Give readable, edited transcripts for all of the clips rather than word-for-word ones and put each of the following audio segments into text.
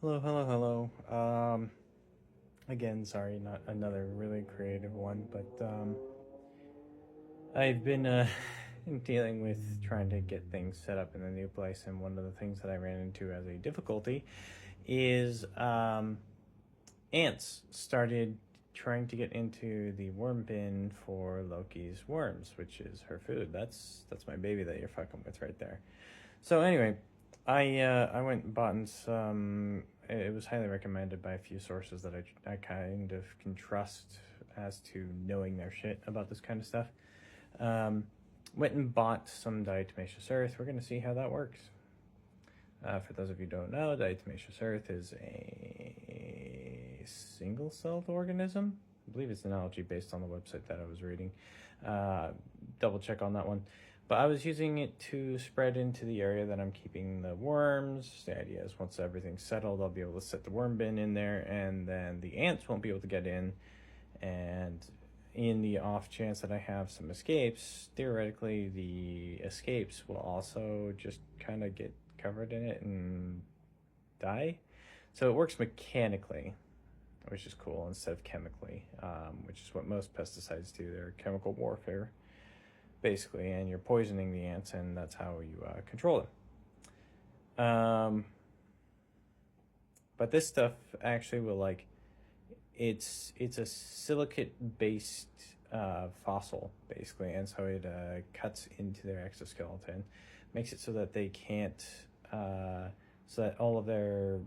Hello, hello, hello. Again, sorry, not another really creative one, but I've been dealing with trying to get things set up in the new place, and one of the things that I ran into as a difficulty is ants started trying to get into the worm bin for Loki's worms, which is her food. That's my baby that you're fucking with right there. So anyway, I went and bought some. It was highly recommended by a few sources that I kind of can trust as to knowing their shit about this kind of stuff. Went and bought some diatomaceous earth. We're gonna see how that works. For those of you who don't know, diatomaceous earth is a single-celled organism. I believe it's an algae based on the website that I was reading. Double check on that one. But I was using it to spread into the area that I'm keeping the worms. The idea is once everything's settled, I'll be able to set the worm bin in there, and then the ants won't be able to get in. And in the off chance that I have some escapes, theoretically the escapes will also just kind of get covered in it and die. So it works mechanically, which is cool, instead of chemically, which is what most pesticides do. They're chemical warfare, basically, and you're poisoning the ants, and that's how you control them. But this stuff actually will, it's a silicate based fossil, basically, and so it cuts into their exoskeleton, makes it so that they can't so that all of their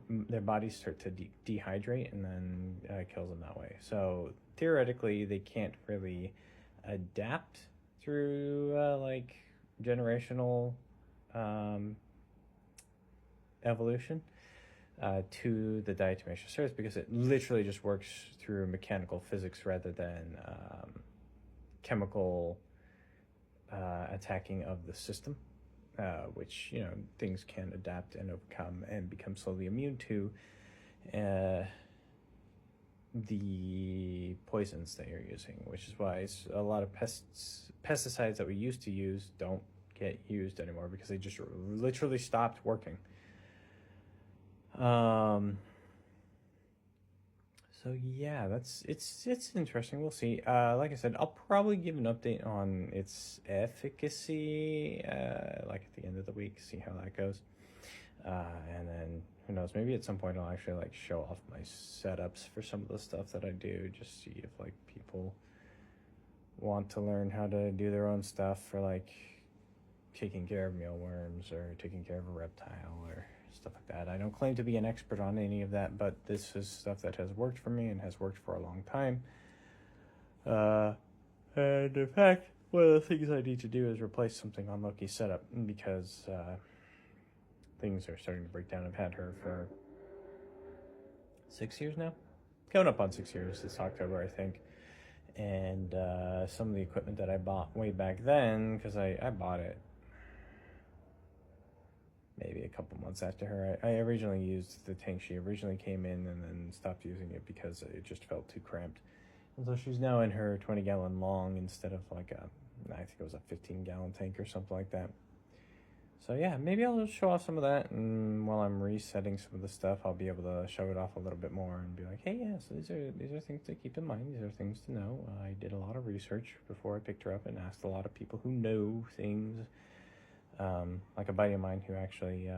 bodies start to dehydrate, and then kills them that way. So theoretically they can't really adapt through generational evolution to the diatomaceous earth, because it literally just works through mechanical physics rather than chemical attacking of the system, which things can adapt and overcome and become slowly immune to the poisons that you're using, which is why a lot of pesticides that we used to use don't get used anymore, because they just literally stopped working. So yeah, it's interesting. We'll see. Like I said, I'll probably give an update on its efficacy like at the end of the week, see how that goes. And then who knows, maybe at some point I'll actually show off my setups for some of the stuff that I do, just see if people want to learn how to do their own stuff for taking care of mealworms or taking care of a reptile or stuff like that. I don't claim to be an expert on any of that, but this is stuff that has worked for me and has worked for a long time. And in fact, one of the things I need to do is replace something on Loki's setup, because things are starting to break down. I've had her for 6 years now, coming up on 6 years this October, I think. And some of the equipment that I bought way back then, because I bought it maybe a couple months after her. I originally used the tank she originally came in, and then stopped using it because it just felt too cramped. And so she's now in her 20-gallon long instead of I think it was a 15-gallon tank or something like that. So yeah, maybe I'll just show off some of that, and while I'm resetting some of the stuff, I'll be able to show it off a little bit more and be like, hey, yeah, so these are things to keep in mind. These are things to know. I did a lot of research before I picked her up and asked a lot of people who know things. Like a buddy of mine who actually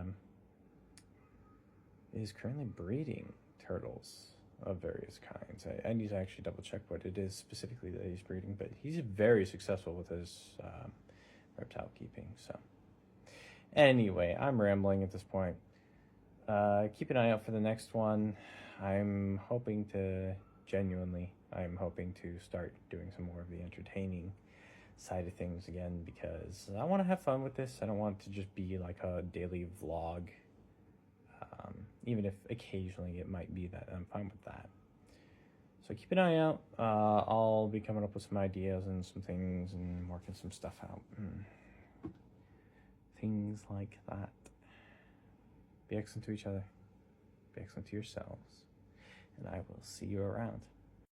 is currently breeding turtles of various kinds. I need to actually double check what it is specifically that he's breeding, but he's very successful with his reptile keeping. So anyway, I'm rambling at this point. Keep an eye out for the next one. I'm hoping to start doing some more of the entertaining side of things again, because I want to have fun with this. I don't want it to just be like a daily vlog, even if occasionally it might be that. I'm fine with that. So keep an eye out. I'll be coming up with some ideas and some things and working some stuff out. Things like that. Be excellent to each other. Be excellent to yourselves. And I will see you around.